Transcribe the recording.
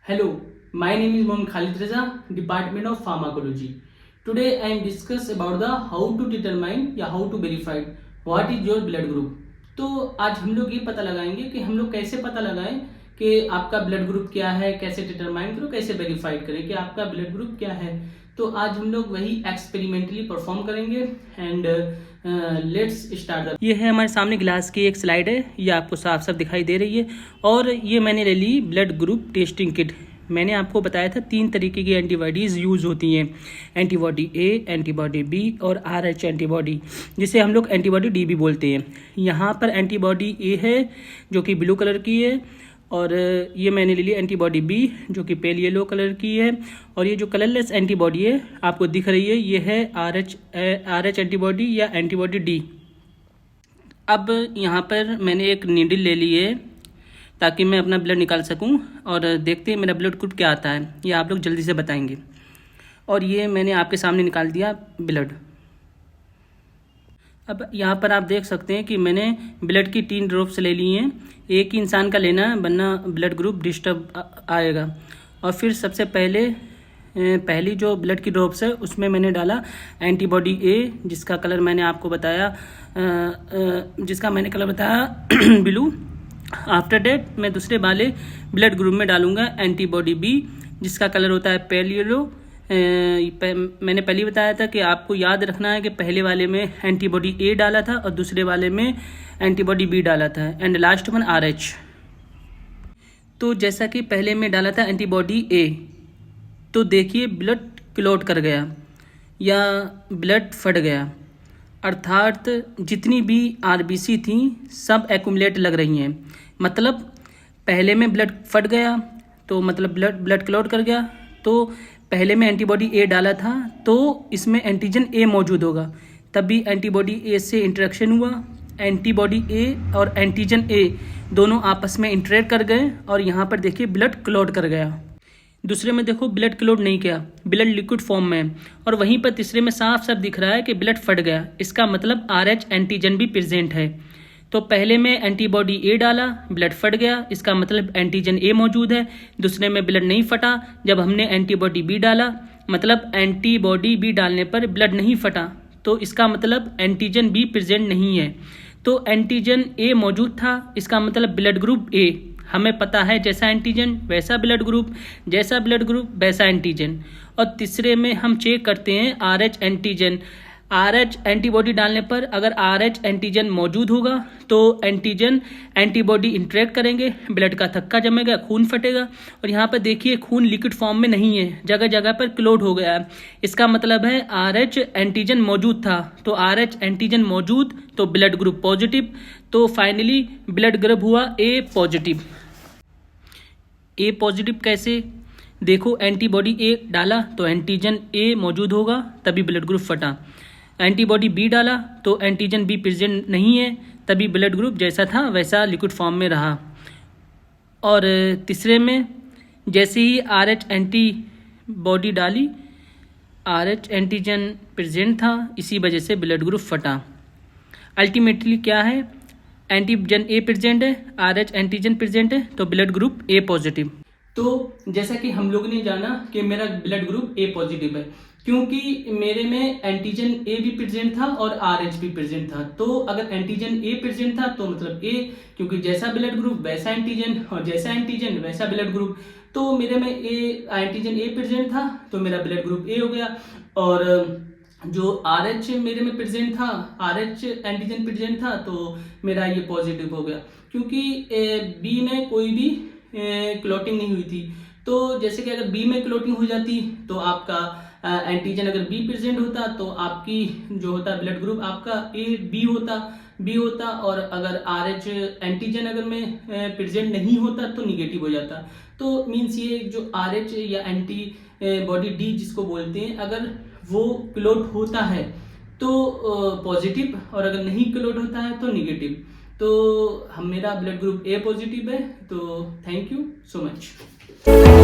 Hello, my name is Mohammad Khalid Reza, Department of Pharmacology. Today I am discuss about the how to determine या how to verify what is your blood group. तो आज हम लोग ये पता लगाएंगे कि हम लोग कैसे पता लगाएं कि आपका ब्लड ग्रुप क्या है, कैसे डिटरमाइन करो, कैसे वेरीफाई करें कि आपका ब्लड ग्रुप क्या है। तो आज हम लोग वही एक्सपेरिमेंटली परफॉर्म करेंगे एंड लेट्स स्टार्ट। ये है हमारे सामने गिलास की एक स्लाइड है, ये आपको साफ साफ दिखाई दे रही है और ये मैंने ले ली ब्लड ग्रुप टेस्टिंग किट। मैंने आपको बताया था 3 तरीके की एंटीबॉडीज़ यूज़ होती हैं, एंटीबॉडी ए, एंटीबॉडी बी और RH एंटीबॉडी, जिसे हम लोग एंटीबॉडी डी भी बोलते हैं। यहाँ पर एंटीबॉडी ए है जो कि ब्लू कलर की है और ये मैंने ले ली एंटीबॉडी बी जो कि पेल येलो कलर की है और ये जो कलरलेस एंटीबॉडी है आपको दिख रही है ये है RH एंटीबॉडी या एंटीबॉडी डी। अब यहाँ पर मैंने एक नीडल ले ली है ताकि मैं अपना ब्लड निकाल सकूं और देखते हैं मेरा ब्लड ग्रुप क्या आता है, ये आप लोग जल्दी से बताएंगे। और ये मैंने आपके सामने निकाल दिया ब्लड। अब यहाँ पर आप देख सकते हैं कि मैंने ब्लड की 3 ड्रॉप्स ले ली हैं। एक ही इंसान का लेना है वरना ब्लड ग्रुप डिस्टर्ब आएगा। और फिर सबसे पहली जो ब्लड की ड्रॉप्स है उसमें मैंने डाला एंटीबॉडी ए जिसका कलर मैंने आपको बताया ब्लू। आफ्टर डेट मैं दूसरे वाले ब्लड ग्रुप में डालूंगा एंटीबॉडी बी जिसका कलर होता है पेल येलो। मैंने पहले बताया था कि आपको याद रखना है कि पहले वाले में एंटीबॉडी ए डाला था और दूसरे वाले में एंटीबॉडी बी डाला था एंड लास्ट वन RH। तो जैसा कि पहले में डाला था एंटीबॉडी ए, तो देखिए ब्लड क्लॉट कर गया या ब्लड फट गया, अर्थात जितनी भी RBC थी सब एक्यूमुलेट लग रही हैं। मतलब पहले में ब्लड फट गया तो मतलब ब्लड क्लॉट कर गया, तो पहले में एंटीबॉडी ए डाला था तो इसमें एंटीजन ए मौजूद होगा, तभी एंटीबॉडी ए से इंटरेक्शन हुआ, एंटीबॉडी ए और एंटीजन ए दोनों आपस में इंटरेक्ट कर गए और यहाँ पर देखिए ब्लड क्लॉट कर गया। दूसरे में देखो ब्लड क्लॉट नहीं किया, ब्लड लिक्विड फॉर्म में है और वहीं पर तीसरे में साफ साफ दिख रहा है कि ब्लड फट गया। इसका मतलब RH एंटीजन भी प्रेजेंट है। तो पहले में एंटीबॉडी ए डाला, ब्लड फट गया, इसका मतलब एंटीजन ए मौजूद है। दूसरे में ब्लड नहीं फटा, जब हमने एंटीबॉडी बी डाला, मतलब एंटीबॉडी बी डालने पर ब्लड नहीं फटा, तो इसका मतलब एंटीजन बी प्रेजेंट नहीं है। तो एंटीजन ए मौजूद था, इसका मतलब ब्लड ग्रुप ए। हमें पता है जैसा एंटीजन वैसा ब्लड ग्रुप, जैसा ब्लड ग्रुप वैसा एंटीजन। और तीसरे में हम चेक करते हैं RH एंटीजन। RH एंटीबॉडी डालने पर अगर RH एंटीजन मौजूद होगा तो एंटीजन एंटीबॉडी इंटरेक्ट करेंगे, ब्लड का थक्का जमेगा, खून फटेगा। और यहाँ पर देखिए खून लिक्विड फॉर्म में नहीं है, जगह जगह पर क्लॉट हो गया है। इसका मतलब है RH एंटीजन मौजूद था, तो RH एंटीजन मौजूद तो ब्लड ग्रुप पॉजिटिव। तो फाइनली ब्लड ग्रुप हुआ A पॉजिटिव। A पॉजिटिव कैसे? देखो एंटीबॉडी A डाला तो एंटीजन A मौजूद होगा तभी ब्लड ग्रुप फटा। एंटीबॉडी B डाला तो एंटीजन B प्रेजेंट नहीं है तभी ब्लड ग्रुप जैसा था वैसा लिक्विड फॉर्म में रहा। और तीसरे में जैसे ही RH एंटीबॉडी डाली, RH एंटीजन प्रेजेंट था, इसी वजह से ब्लड ग्रुप फटा। अल्टीमेटली क्या है, एंटीजन ए प्रेजेंट है, RH एंटीजन प्रेजेंट है, तो ब्लड ग्रुप A पॉजिटिव। तो जैसा कि हम लोगों ने जाना कि मेरा ब्लड ग्रुप A पॉजिटिव है क्योंकि मेरे में एंटीजन A भी प्रेजेंट था और RH भी प्रेजेंट था। तो अगर एंटीजन A प्रेजेंट था तो मतलब A, क्योंकि जैसा ब्लड ग्रुप वैसा एंटीजन और जैसा एंटीजन वैसा ब्लड ग्रुप। तो मेरे में एंटीजन A प्रेजेंट था तो मेरा ब्लड ग्रुप A हो गया। और जो RH मेरे में प्रेजेंट था, RH एंटीजन प्रेजेंट था, तो मेरा ये पॉजिटिव हो गया क्योंकि B में कोई भी क्लॉटिंग नहीं हुई थी। तो जैसे कि अगर B में क्लॉटिंग हो जाती तो आपका एंटीजन अगर B प्रेजेंट होता तो आपकी जो होता ब्लड ग्रुप आपका B होता और अगर RH एंटीजन अगर में प्रेजेंट नहीं होता तो निगेटिव हो जाता। तो मीन्स ये जो RH या एंटीबॉडी D जिसको बोलते हैं, अगर वो क्लॉट होता है तो पॉजिटिव और अगर नहीं क्लॉट होता है तो निगेटिव। तो मेरा ब्लड ग्रुप A पॉजिटिव है। तो थैंक यू सो मच।